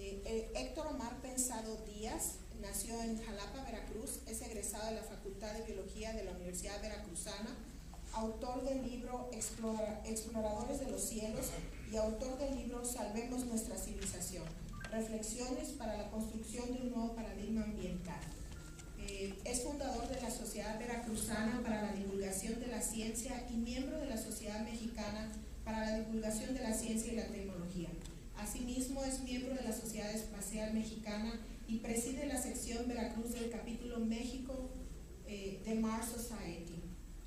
Héctor Omar Pensado Díaz nació en Jalapa, Veracruz, es egresado de la Facultad de Biología de la Universidad Veracruzana, autor del libro Exploradores de los Cielos y autor del libro Salvemos Nuestra Civilización, Reflexiones para la construcción de un nuevo paradigma ambiental. Es fundador de la Sociedad Veracruzana para la Divulgación de la Ciencia y miembro de la Sociedad Mexicana para la Divulgación de la Ciencia y la Tecnología. Asimismo, es miembro de la Sociedad Espacial Mexicana y preside la sección Veracruz del capítulo México de Mars Society.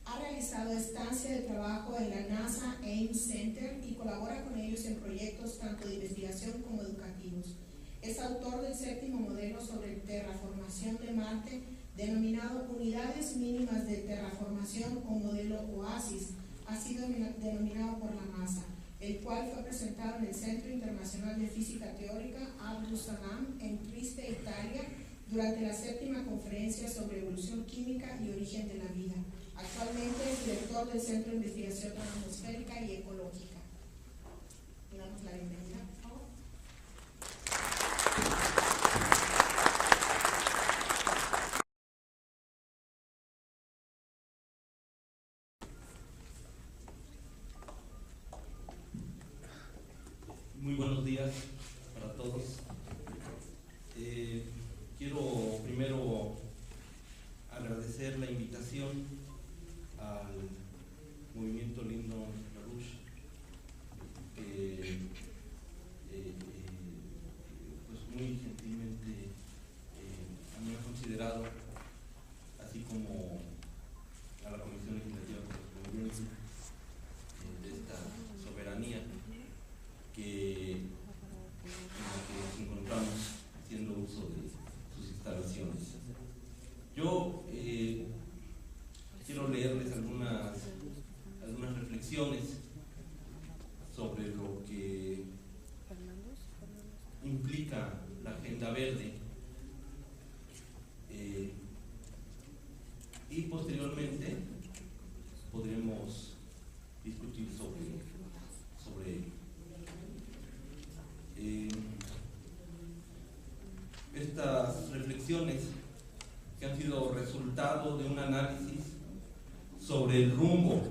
Ha realizado estancia de trabajo en la NASA Ames Center y colabora con ellos en proyectos tanto de investigación como educativos. Es autor del 7º modelo sobre terraformación de Marte, denominado Unidades Mínimas de Terraformación o modelo OASIS, así denominado por la NASA, el cual fue presentado en el Centro Internacional de Física Teórica Abdus Salam en Trieste, Italia, durante la 7ª conferencia sobre evolución química y origen de la vida. Actualmente es director del Centro de Investigación Atmosférica y Ecológica. Le damos la bienvenida, por favor. Muy buenos días para todos. Quiero primero agradecer la invitación al Movimiento Lindo Larouche, que pues muy gentilmente me ha considerado, así como a la Comisión Legislativa Correspondiente de esta soberanía en la que nos encontramos haciendo uso de sus instalaciones. Yo quiero leerles algunas reflexiones sobre lo que implica la Agenda Verde y posteriormente podremos discutir sobre ello. Estas reflexiones que han sido resultado de un análisis sobre el rumbo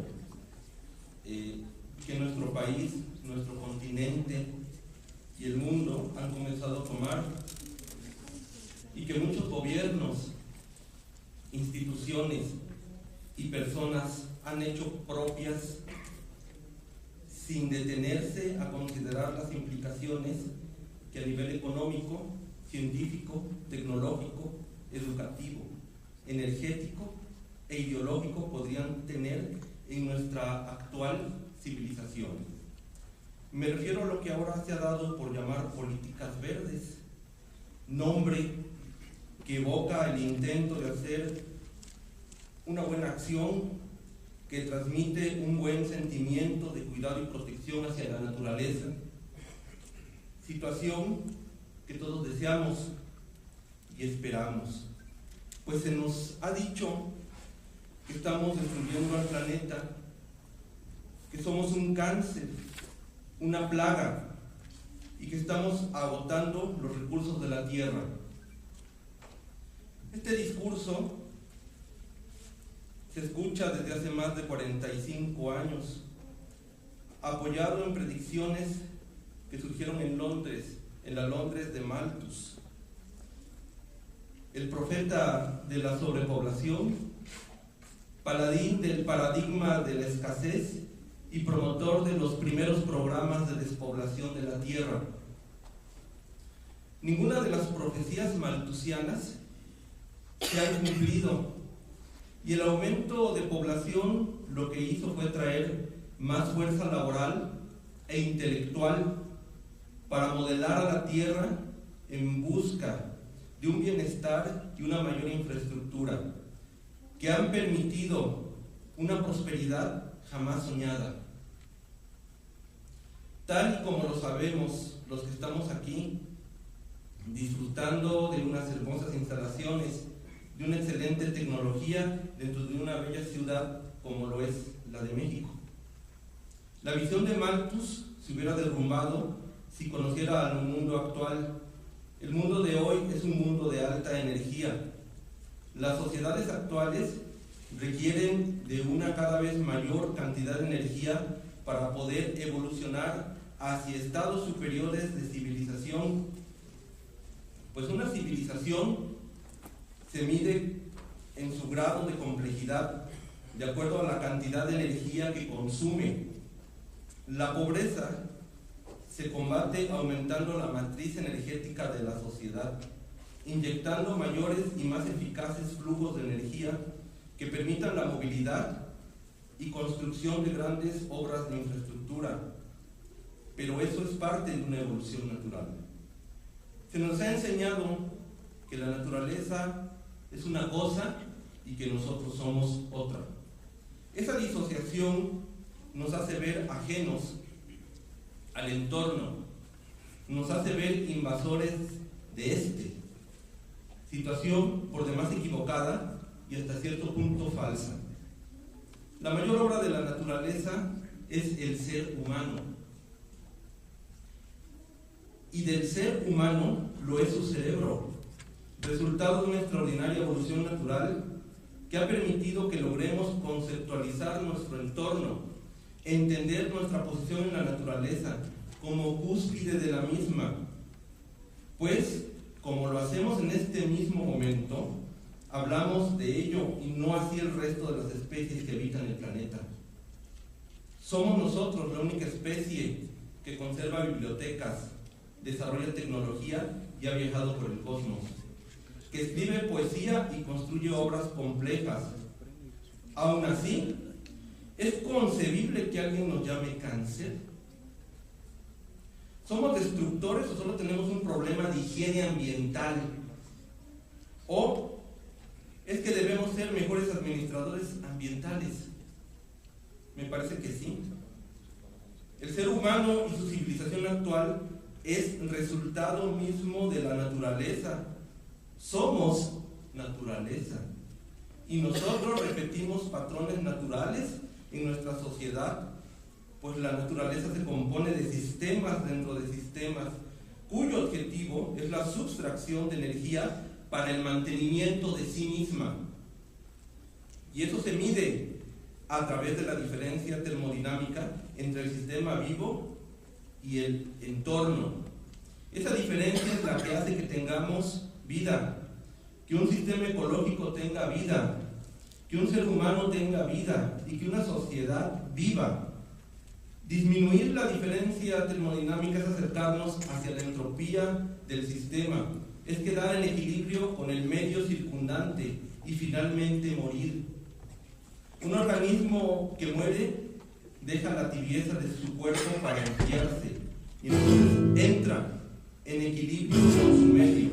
que nuestro país, nuestro continente y el mundo han comenzado a tomar, y que muchos gobiernos, instituciones y personas han hecho propias sin detenerse a considerar las implicaciones que a nivel económico, científico, tecnológico, educativo, energético e ideológico podrían tener en nuestra actual civilización. Me refiero a lo que ahora se ha dado por llamar políticas verdes, nombre que evoca el intento de hacer una buena acción que transmite un buen sentimiento de cuidado y protección hacia la naturaleza, situación que todos deseamos y esperamos, pues se nos ha dicho que estamos destruyendo al planeta, que somos un cáncer, una plaga, y que estamos agotando los recursos de la tierra. Este discurso se escucha desde hace más de 45 años, apoyado en predicciones que surgieron en Londres, en la Londres de Malthus. El profeta de la sobrepoblación, paladín del paradigma de la escasez y promotor de los primeros programas de despoblación de la tierra. Ninguna de las profecías malthusianas se ha cumplido, y el aumento de población lo que hizo fue traer más fuerza laboral e intelectual para modelar a la tierra en busca de un bienestar y una mayor infraestructura que han permitido una prosperidad jamás soñada. Tal y como lo sabemos los que estamos aquí, disfrutando de unas hermosas instalaciones, de una excelente tecnología dentro de una bella ciudad como lo es la de México. La visión de Malthus se hubiera derrumbado si conociera al mundo actual El mundo de hoy es un mundo de alta energía. Las sociedades actuales requieren de una cada vez mayor cantidad de energía para poder evolucionar hacia estados superiores de civilización. Pues una civilización se mide en su grado de complejidad de acuerdo a la cantidad de energía que consume. La pobreza se combate aumentando la matriz energética de la sociedad, inyectando mayores y más eficaces flujos de energía que permitan la movilidad y construcción de grandes obras de infraestructura. Pero eso es parte de una evolución natural. Se nos ha enseñado que la naturaleza es una cosa y que nosotros somos otra. Esa disociación nos hace ver ajenos al entorno, nos hace ver invasores de este. Situación por demás equivocada y hasta cierto punto falsa. La mayor obra de la naturaleza es el ser humano. Y del ser humano lo es su cerebro, resultado de una extraordinaria evolución natural que ha permitido que logremos conceptualizar nuestro entorno, entender nuestra posición en la naturaleza como cúspide de la misma. Pues, como lo hacemos en este mismo momento, hablamos de ello y no así el resto de las especies que habitan el planeta. Somos nosotros la única especie que conserva bibliotecas, desarrolla tecnología y ha viajado por el cosmos, que escribe poesía y construye obras complejas. Aún así, ¿es concebible que alguien nos llame cáncer? ¿Somos destructores o solo tenemos un problema de higiene ambiental? ¿O es que debemos ser mejores administradores ambientales? Me parece que sí. El ser humano y su civilización actual es resultado mismo de la naturaleza. Somos naturaleza. Y nosotros repetimos patrones naturales en nuestra sociedad, pues la naturaleza se compone de sistemas dentro de sistemas, cuyo objetivo es la sustracción de energía para el mantenimiento de sí misma. Y eso se mide a través de la diferencia termodinámica entre el sistema vivo y el entorno. Esa diferencia es la que hace que tengamos vida, que un sistema ecológico tenga vida, que un ser humano tenga vida y que una sociedad viva. Disminuir la diferencia termodinámica es acercarnos hacia la entropía del sistema, es quedar en equilibrio con el medio circundante y finalmente morir. Un organismo que muere deja la tibieza de su cuerpo para enfriarse y entonces entra en equilibrio con su medio.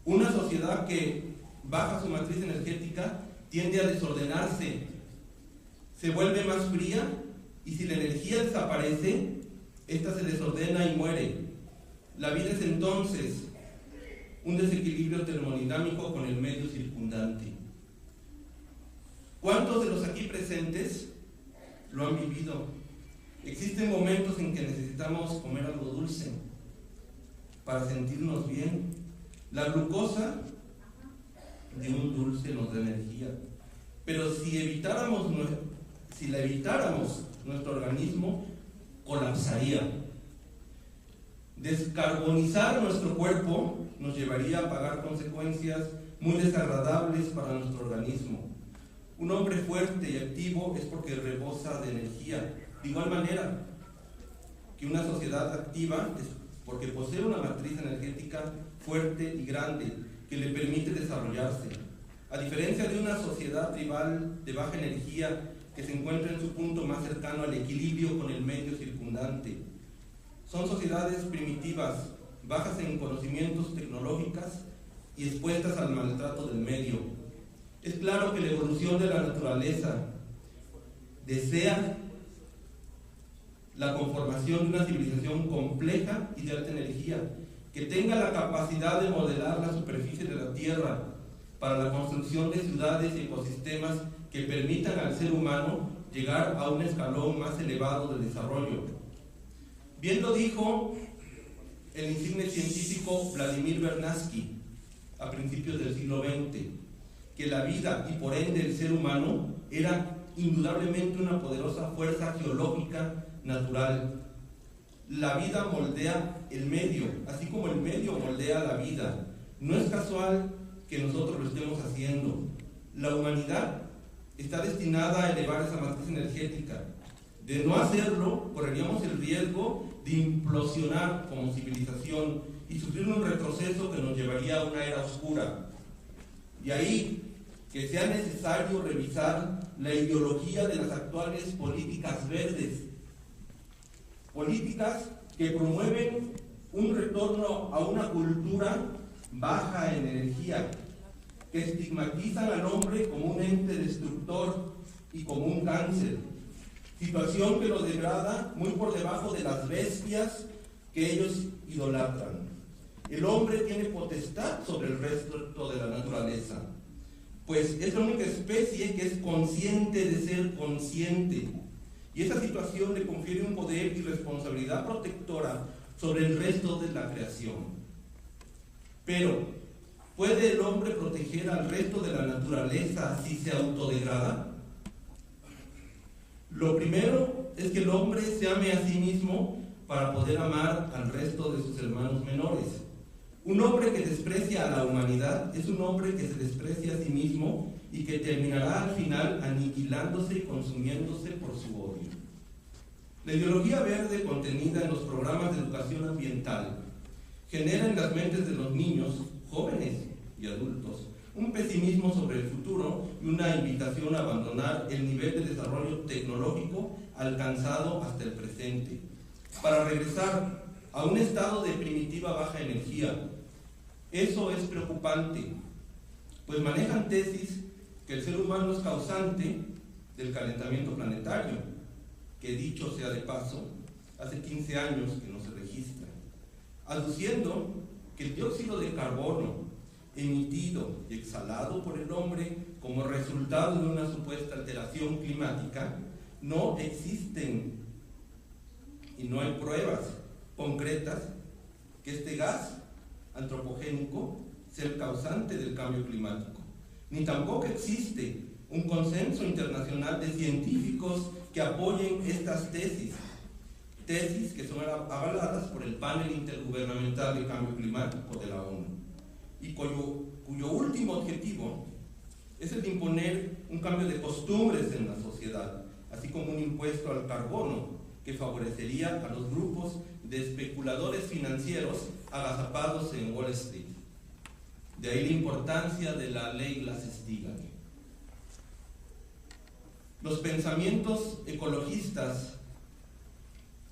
Una sociedad que baja su matriz energética tiende a desordenarse, se vuelve más fría y si la energía desaparece, ésta se desordena y muere. La vida es entonces un desequilibrio termodinámico con el medio circundante. ¿Cuántos de los aquí presentes lo han vivido? Existen momentos en que necesitamos comer algo dulce para sentirnos bien. La glucosa de un dulce nos da energía, pero si la evitáramos, nuestro organismo colapsaría. Descarbonizar nuestro cuerpo nos llevaría a pagar consecuencias muy desagradables para nuestro organismo. Un hombre fuerte y activo es porque rebosa de energía. De igual manera que una sociedad activa es porque posee una matriz energética fuerte y grande que le permite desarrollarse. A diferencia de una sociedad tribal de baja energía que se encuentra en su punto más cercano al equilibrio con el medio circundante. Son sociedades primitivas, bajas en conocimientos tecnológicos y expuestas al maltrato del medio. Es claro que la evolución de la naturaleza desea la conformación de una civilización compleja y de alta energía, que tenga la capacidad de modelar la superficie de la Tierra para la construcción de ciudades y ecosistemas que permitan al ser humano llegar a un escalón más elevado de desarrollo. Bien lo dijo el insigne científico Vladimir Vernadsky, a principios del siglo XX, que la vida y por ende el ser humano era indudablemente una poderosa fuerza geológica natural. La vida moldea el medio, así como el medio moldea la vida. No es casual que nosotros lo estemos haciendo. La humanidad está destinada a elevar esa matriz energética. De no hacerlo, correríamos el riesgo de implosionar como civilización y sufrir un retroceso que nos llevaría a una era oscura. Y ahí que sea necesario revisar la ideología de las actuales políticas verdes, políticas que promueven un retorno a una cultura baja en energía, que estigmatizan al hombre como un ente destructor y como un cáncer, situación que lo degrada muy por debajo de las bestias que ellos idolatran. El hombre tiene potestad sobre el resto de la naturaleza, pues es la única especie que es consciente de ser consciente, y esa situación le confiere un poder y responsabilidad protectora sobre el resto de la creación. Pero, ¿puede el hombre proteger al resto de la naturaleza si se autodegrada? Lo primero es que el hombre se ame a sí mismo para poder amar al resto de sus hermanos menores. Un hombre que desprecia a la humanidad es un hombre que se desprecia a sí mismo y que terminará al final aniquilándose y consumiéndose por su odio. La ideología verde contenida en los programas de educación ambiental genera en las mentes de los niños, jóvenes y adultos un pesimismo sobre el futuro y una invitación a abandonar el nivel de desarrollo tecnológico alcanzado hasta el presente, para regresar a un estado de primitiva baja energía. Eso es preocupante, pues manejan tesis que el ser humano es causante del calentamiento planetario, que dicho sea de paso, hace 15 años que no se registra, aduciendo que el dióxido de carbono emitido y exhalado por el hombre como resultado de una supuesta alteración climática no existen y no hay pruebas concretas que este gas antropogénico sea el causante del cambio climático, ni tampoco existe un consenso internacional de científicos que apoyen estas tesis que son avaladas por el Panel Intergubernamental de Cambio Climático de la ONU, y cuyo último objetivo es el de imponer un cambio de costumbres en la sociedad, así como un impuesto al carbono que favorecería a los grupos de especuladores financieros agazapados en Wall Street. De ahí la importancia de la ley Glass-Steagall. Los pensamientos ecologistas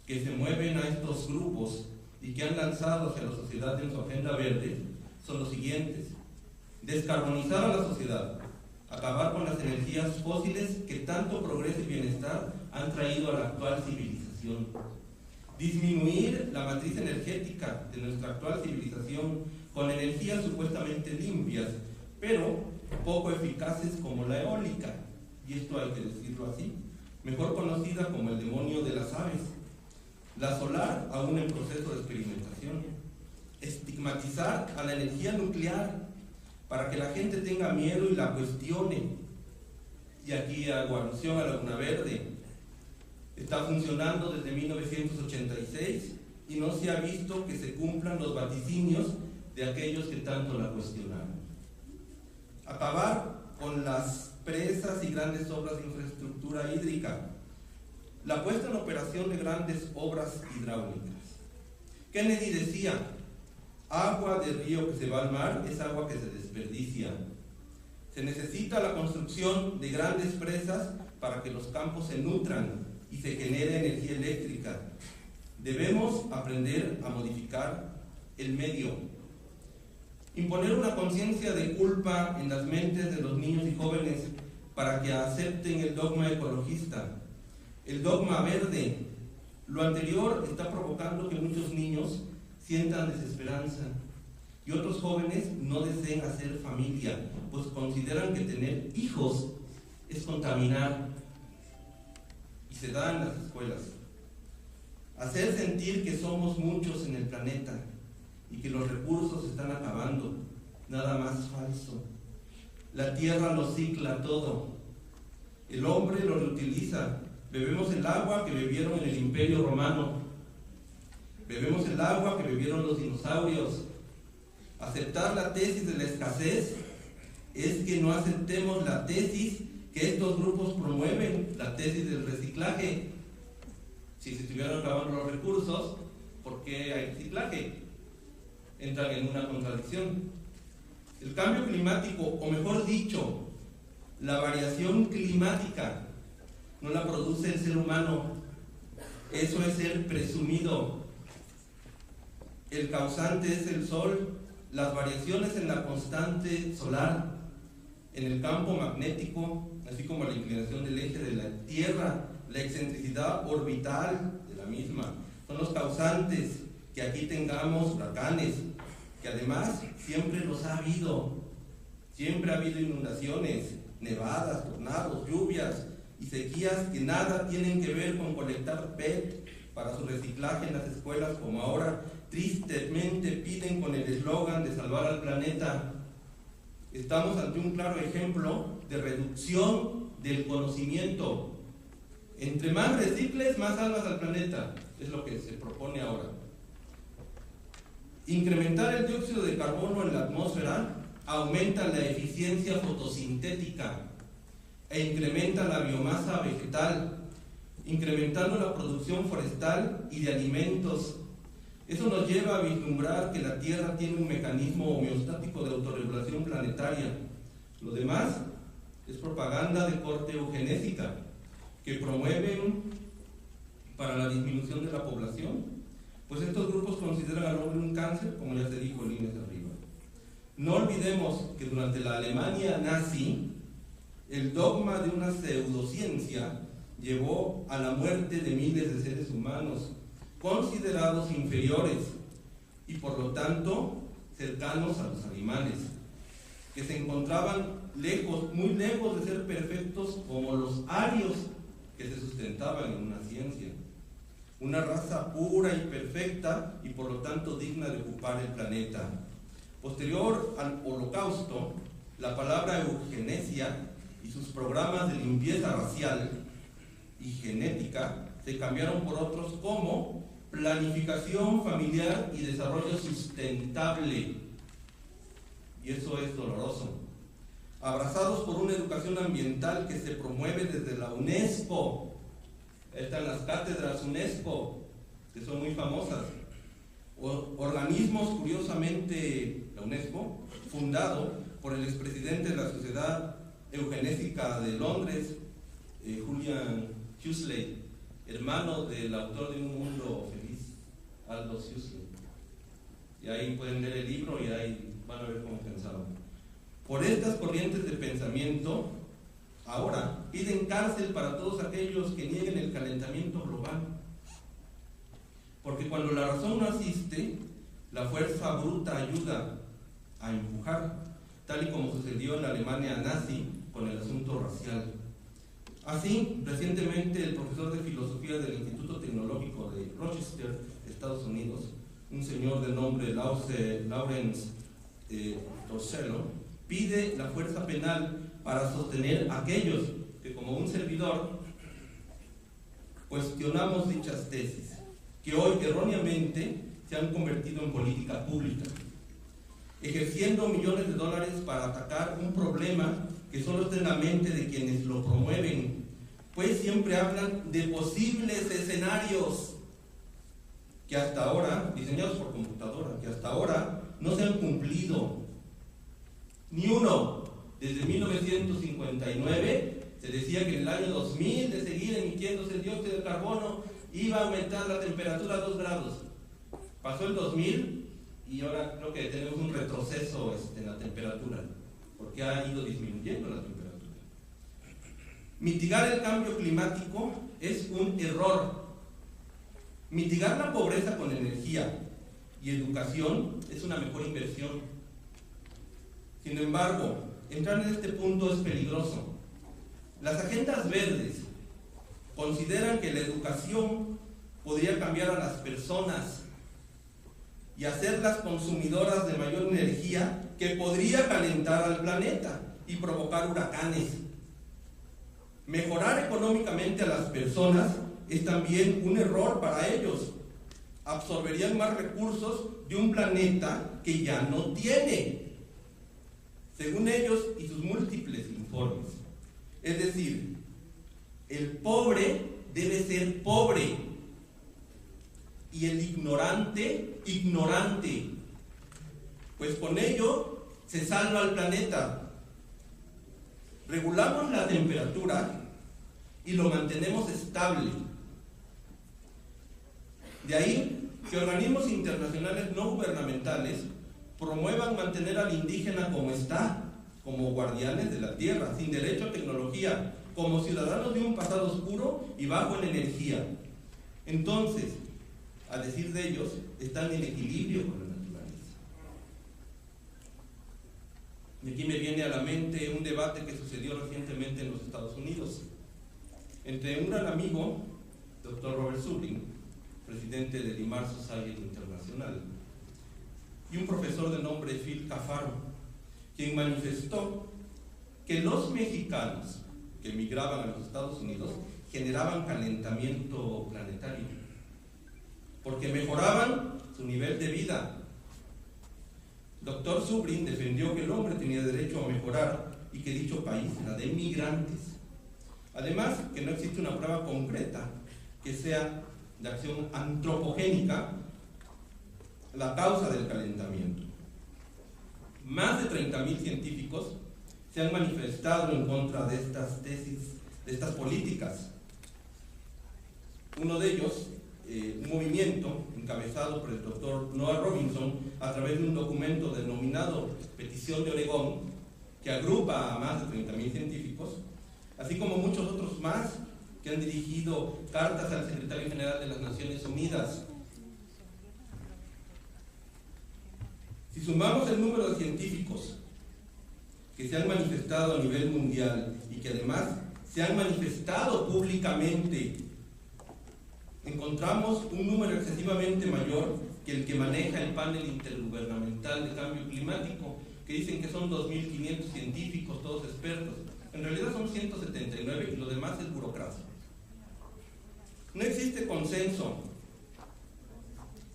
que se mueven a estos grupos y que han lanzado hacia la sociedad en su agenda verde son los siguientes: descarbonizar a la sociedad, acabar con las energías fósiles que tanto progreso y bienestar han traído a la actual civilización, disminuir la matriz energética de nuestra actual civilización con energías supuestamente limpias, pero poco eficaces como la eólica, y esto hay que decirlo así, mejor conocida como el demonio de las aves, la solar aún en proceso de experimentación, estigmatizar a la energía nuclear para que la gente tenga miedo y la cuestione. Y aquí hago alusión a Laguna Verde. Está funcionando desde 1986 y no se ha visto que se cumplan los vaticinios de aquellos que tanto la cuestionaron. Acabar con las presas y grandes obras de infraestructura hídrica. La puesta en operación de grandes obras hidráulicas. Kennedy decía: agua de río que se va al mar es agua que se desperdicia. Se necesita la construcción de grandes presas para que los campos se nutran y se genere energía eléctrica. Debemos aprender a modificar el medio. Imponer una conciencia de culpa en las mentes de los niños y jóvenes para que acepten el dogma ecologista, el dogma verde. Lo anterior está provocando que muchos niños sientan desesperanza y otros jóvenes no deseen hacer familia, pues consideran que tener hijos es contaminar, y se da en las escuelas. Hacer sentir que somos muchos en el planeta, y que los recursos se están acabando. Nada más falso. La tierra lo cicla todo. El hombre lo reutiliza. Bebemos el agua que bebieron en el Imperio Romano. Bebemos el agua que bebieron los dinosaurios. Aceptar la tesis de la escasez es que no aceptemos la tesis que estos grupos promueven, la tesis del reciclaje. Si se estuvieran acabando los recursos, ¿por qué hay reciclaje? Entran en una contradicción. El cambio climático, o mejor dicho, la variación climática, no la produce el ser humano. Eso es ser presumido. El causante es el sol. Las variaciones en la constante solar, en el campo magnético, así como la inclinación del eje de la Tierra, la excentricidad orbital de la misma, son los causantes que aquí tengamos huracanes, que además siempre los ha habido. Siempre ha habido inundaciones, nevadas, tornados, lluvias y sequías que nada tienen que ver con colectar PET para su reciclaje en las escuelas, como ahora tristemente piden con el eslogan de salvar al planeta. Estamos ante un claro ejemplo de reducción del conocimiento. Entre más recicles, más salvas al planeta. Es lo que se propone ahora. Incrementar el dióxido de carbono en la atmósfera aumenta la eficiencia fotosintética e incrementa la biomasa vegetal, incrementando la producción forestal y de alimentos. Eso nos lleva a vislumbrar que la Tierra tiene un mecanismo homeostático de autorregulación planetaria. Lo demás es propaganda de corte eugenésica que promueven para la disminución de la población, pues estos grupos consideran al hombre un cáncer, como ya se dijo en líneas de arriba. No olvidemos que durante la Alemania nazi, el dogma de una pseudociencia llevó a la muerte de miles de seres humanos, considerados inferiores y por lo tanto cercanos a los animales, que se encontraban lejos, muy lejos de ser perfectos como los arios que se sustentaban en una ciencia. Una raza pura y perfecta y por lo tanto digna de ocupar el planeta. Posterior al Holocausto, la palabra eugenesia y sus programas de limpieza racial y genética se cambiaron por otros como planificación familiar y desarrollo sustentable. Y eso es doloroso. Abrazados por una educación ambiental que se promueve desde la UNESCO. Están las cátedras UNESCO, que son muy famosas. Organismos, curiosamente, la UNESCO, fundado por el expresidente de la Sociedad Eugenésica de Londres, Julian Huxley, hermano del autor de Un Mundo Feliz, Aldous Huxley. Y ahí pueden leer el libro y ahí van a ver cómo pensaban. Por estas corrientes de pensamiento, ahora piden cárcel para todos aquellos que nieguen el calentamiento global. Porque cuando la razón no asiste, la fuerza bruta ayuda a empujar, tal y como sucedió en la Alemania nazi con el asunto racial. Así, recientemente el profesor de filosofía del Instituto Tecnológico de Rochester, Estados Unidos, un señor de nombre Lawrence Torcello, pide la fuerza penal para sostener a aquellos que, como un servidor, cuestionamos dichas tesis, que hoy erróneamente se han convertido en política pública, ejerciendo millones de dólares para atacar un problema que solo está en la mente de quienes lo promueven, pues siempre hablan de posibles escenarios que hasta ahora, diseñados por computadora, que hasta ahora no se han cumplido. Ni uno. Desde 1959 se decía que en el año 2000, de seguir emitiéndose el dióxido de carbono, iba a aumentar la temperatura a 2 grados. Pasó el 2000 y ahora creo que tenemos un retroceso en la temperatura, porque ha ido disminuyendo la temperatura. Mitigar el cambio climático es un error. Mitigar la pobreza con energía y educación es una mejor inversión. Sin embargo, entrar en este punto es peligroso. Las agendas verdes consideran que la educación podría cambiar a las personas y hacerlas consumidoras de mayor energía que podría calentar al planeta y provocar huracanes. Mejorar económicamente a las personas es también un error para ellos. Absorberían más recursos de un planeta que ya no tiene, según ellos y sus múltiples informes. Es decir, el pobre debe ser pobre y el ignorante, ignorante, pues con ello se salva el planeta. Regulamos la temperatura y lo mantenemos estable. De ahí que organismos internacionales no gubernamentales promuevan mantener al indígena como está, como guardianes de la tierra, sin derecho a tecnología, como ciudadanos de un pasado oscuro y bajo en energía. Entonces, a decir de ellos, están en equilibrio con la naturaleza. Y aquí me viene a la mente un debate que sucedió recientemente en los Estados Unidos entre un gran amigo, Dr. Robert Zubrin, presidente del Limar Society Internacional, y un profesor de nombre Phil Cafaro, quien manifestó que los mexicanos que emigraban a los Estados Unidos generaban calentamiento planetario, porque mejoraban su nivel de vida. Dr. Zubrin defendió que el hombre tenía derecho a mejorar y que dicho país era de migrantes. Además, que no existe una prueba concreta que sea de acción antropogénica la causa del calentamiento. Más de 30.000 científicos se han manifestado en contra de estas tesis, de estas políticas. Uno de ellos, un movimiento encabezado por el doctor Noah Robinson a través de un documento denominado Petición de Oregón, que agrupa a más de 30.000 científicos, así como muchos otros más que han dirigido cartas al secretario general de las Naciones Unidas. Si sumamos el número de científicos que se han manifestado a nivel mundial y que además se han manifestado públicamente, encontramos un número excesivamente mayor que el que maneja el panel intergubernamental de cambio climático, que dicen que son 2.500 científicos, todos expertos. En realidad son 179 y lo demás es burocracia. No existe consenso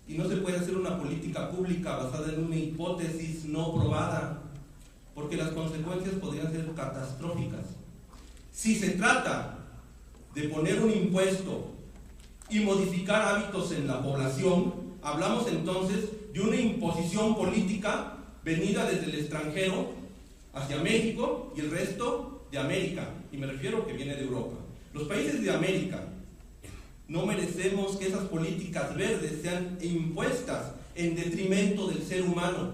y no se puede hacer una política pública basada en una hipótesis no probada, porque las consecuencias podrían ser catastróficas. Si se trata de poner un impuesto y modificar hábitos en la población, hablamos entonces de una imposición política venida desde el extranjero hacia México y el resto de América, y me refiero que viene de Europa. Los países de América no merecemos que esas políticas verdes sean impuestas en detrimento del ser humano,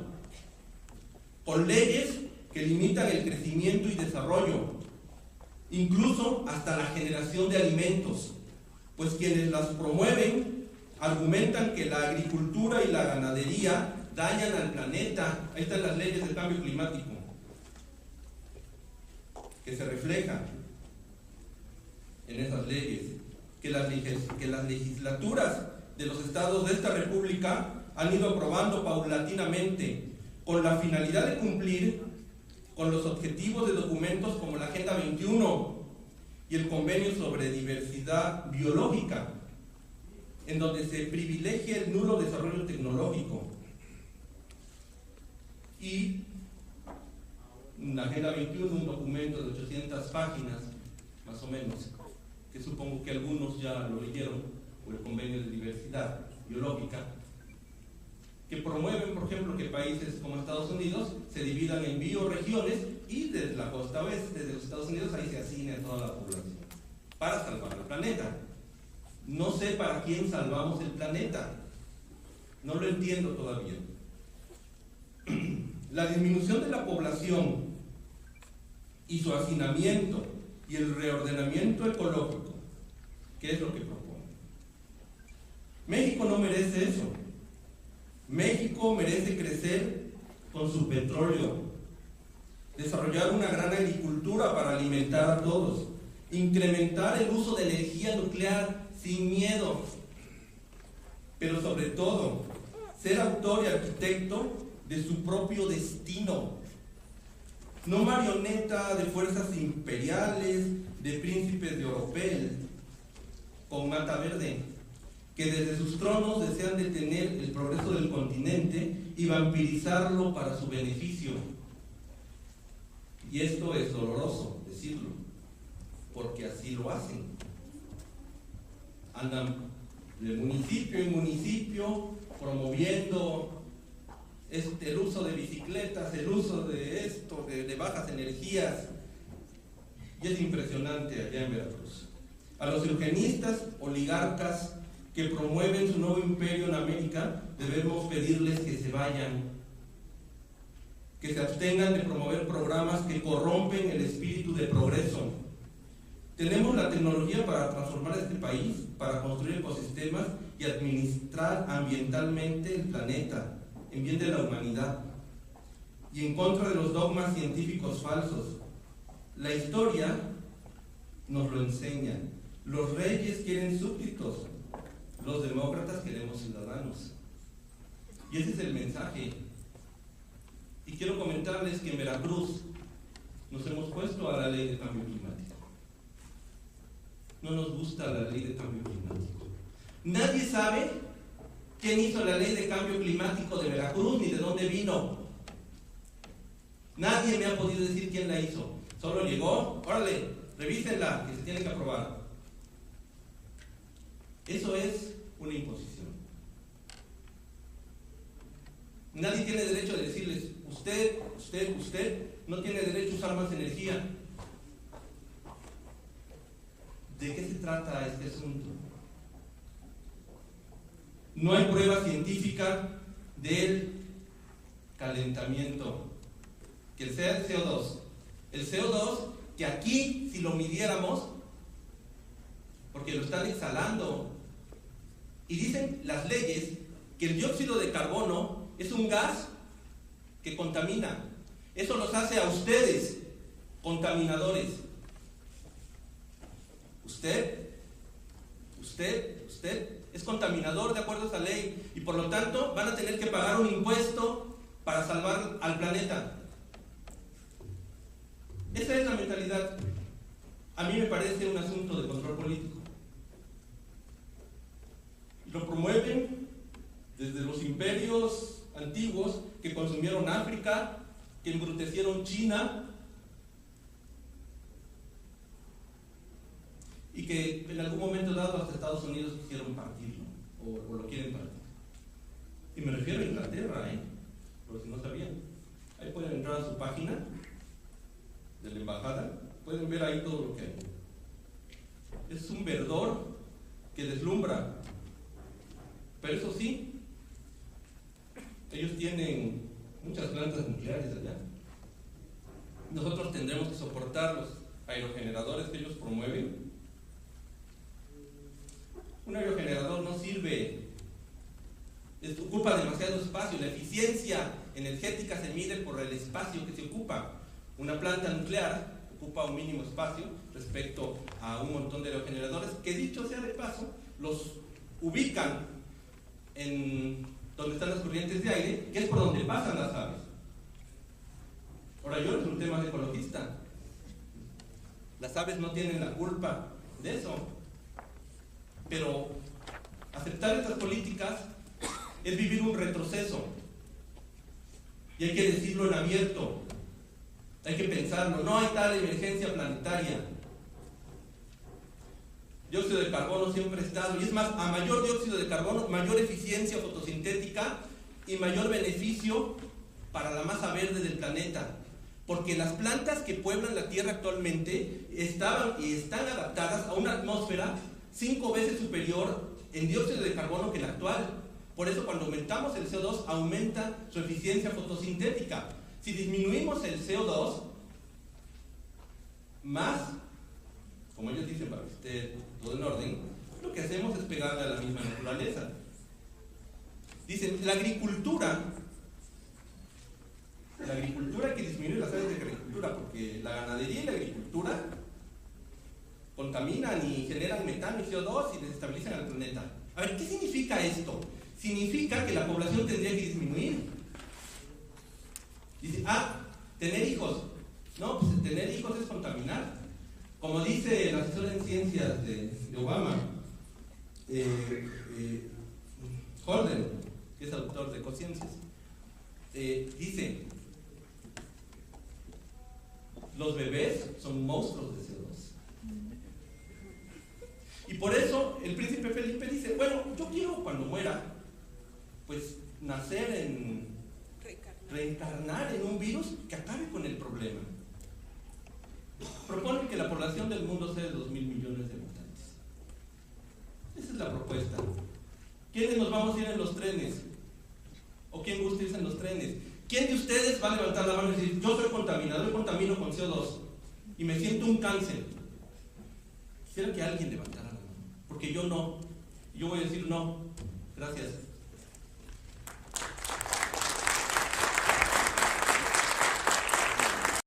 con leyes que limitan el crecimiento y desarrollo, incluso hasta la generación de alimentos, pues quienes las promueven argumentan que la agricultura y la ganadería dañan al planeta. Ahí están las leyes del cambio climático, que se refleja en esas leyes, que las legislaturas de los estados de esta república han ido aprobando paulatinamente con la finalidad de cumplir con los objetivos de documentos como la Agenda 21 y el Convenio sobre Diversidad Biológica, en donde se privilegia el nulo desarrollo tecnológico. Y la Agenda 21, un documento de 800 páginas, más o menos, que supongo que algunos ya lo leyeron, o el Convenio de Diversidad Biológica, que promueven, por ejemplo, que países como Estados Unidos se dividan en bioregiones y desde la costa oeste, desde los Estados Unidos, ahí se asigne a toda la población, para salvar el planeta. No sé para quién salvamos el planeta, no lo entiendo todavía. La disminución de la población y su hacinamiento y el reordenamiento ecológico, ¿qué es lo que propone? México no merece eso. México merece crecer con su petróleo, desarrollar una gran agricultura para alimentar a todos, incrementar el uso de energía nuclear sin miedo, pero sobre todo ser autor y arquitecto de su propio destino, no marioneta de fuerzas imperiales, de príncipes de Oropel, con mata verde, que desde sus tronos desean detener el progreso del continente y vampirizarlo para su beneficio. Y esto es doloroso decirlo, porque así lo hacen. Andan de municipio en municipio promoviendo el uso de bicicletas, el uso de esto, de bajas energías. Y es impresionante allá en Veracruz. A los eugenistas, oligarcas que promueven su nuevo imperio en América, debemos pedirles que se vayan, que se abstengan de promover programas que corrompen el espíritu de progreso. Tenemos la tecnología para transformar este país, para construir ecosistemas y administrar ambientalmente el planeta, en bien de la humanidad, y en contra de los dogmas científicos falsos. La historia nos lo enseña. Los reyes quieren súbditos, los demócratas queremos ciudadanos. Y ese es el mensaje. Y quiero comentarles que en Veracruz nos hemos puesto a la ley de cambio climático. No nos gusta la ley de cambio climático. Nadie sabe quién hizo la ley de cambio climático de Veracruz ni de dónde vino. Nadie me ha podido decir quién la hizo. Solo llegó, órale, revísenla, que se tiene que aprobar. Eso es una imposición. Nadie tiene derecho de decirles, usted no tiene derecho a usar más energía. ¿De qué se trata este asunto? No hay prueba científica del calentamiento, que sea el CO2. El CO2, que aquí, si lo midiéramos, porque lo están exhalando, y dicen las leyes que el dióxido de carbono es un gas que contamina. Eso los hace a ustedes contaminadores. Usted es contaminador de acuerdo a esa ley, y por lo tanto van a tener que pagar un impuesto para salvar al planeta. Esa es la mentalidad. A mí me parece un asunto de control político. Lo promueven desde los imperios antiguos que consumieron África, que embrutecieron China, y que en algún momento dado hasta Estados Unidos quisieron partirlo, o lo quieren partir. Y me refiero a Inglaterra, por si no sabían. Ahí pueden entrar a su página de la embajada, pueden ver ahí todo lo que hay. Es un verdor que deslumbra, pero eso sí, ellos tienen muchas plantas nucleares allá. Nosotros tendremos que soportar los aerogeneradores que ellos promueven. Un aerogenerador no sirve, ocupa demasiado espacio. La eficiencia energética se mide por el espacio que se ocupa. Una planta nuclear ocupa un mínimo espacio respecto a un montón de aerogeneradores que, dicho sea de paso, los ubican en donde están las corrientes de aire, que es por donde pasan las aves. Ahora, yo resulté más ecologista. Las aves no tienen la culpa de eso. Pero aceptar estas políticas es vivir un retroceso. Y hay que decirlo en abierto. Hay que pensarlo. No hay tal emergencia planetaria. Dióxido de carbono siempre ha estado. Y es más, a mayor dióxido de carbono, mayor eficiencia fotosintética y mayor beneficio para la masa verde del planeta. Porque las plantas que pueblan la Tierra actualmente estaban y están adaptadas a una atmósfera 5 veces superior en dióxido de carbono que la actual. Por eso, cuando aumentamos el CO2, aumenta su eficiencia fotosintética. Si disminuimos el CO2, más, como ellos dicen, para que esté todo en orden, lo que hacemos es pegarle a la misma naturaleza. Dicen, la agricultura hay que disminuir las áreas de agricultura, porque la ganadería y la agricultura contaminan y generan metano y CO2 y desestabilizan al planeta. A ver, ¿qué significa esto? significa que la población tendría que disminuir. Dice, tener hijos. No, pues tener hijos es contaminar. Como dice el asesor en ciencias de Obama, Holden, que es autor de Ecociencias, dice, los bebés son monstruos de CO2. Y por eso el príncipe Felipe dice, bueno, yo quiero cuando muera, pues reencarnar en un virus que acabe con el problema. Propone que la población del mundo sea de 2.000 millones de habitantes. Esa es la propuesta. ¿Quiénes nos vamos a ir en los trenes? ¿O quién gusta irse en los trenes? ¿Quién de ustedes va a levantar la mano y decir, yo soy contaminador, yo contamino con CO2 y me siento un cáncer? Quisiera que alguien levantara la mano, porque yo no. Yo voy a decir no, gracias.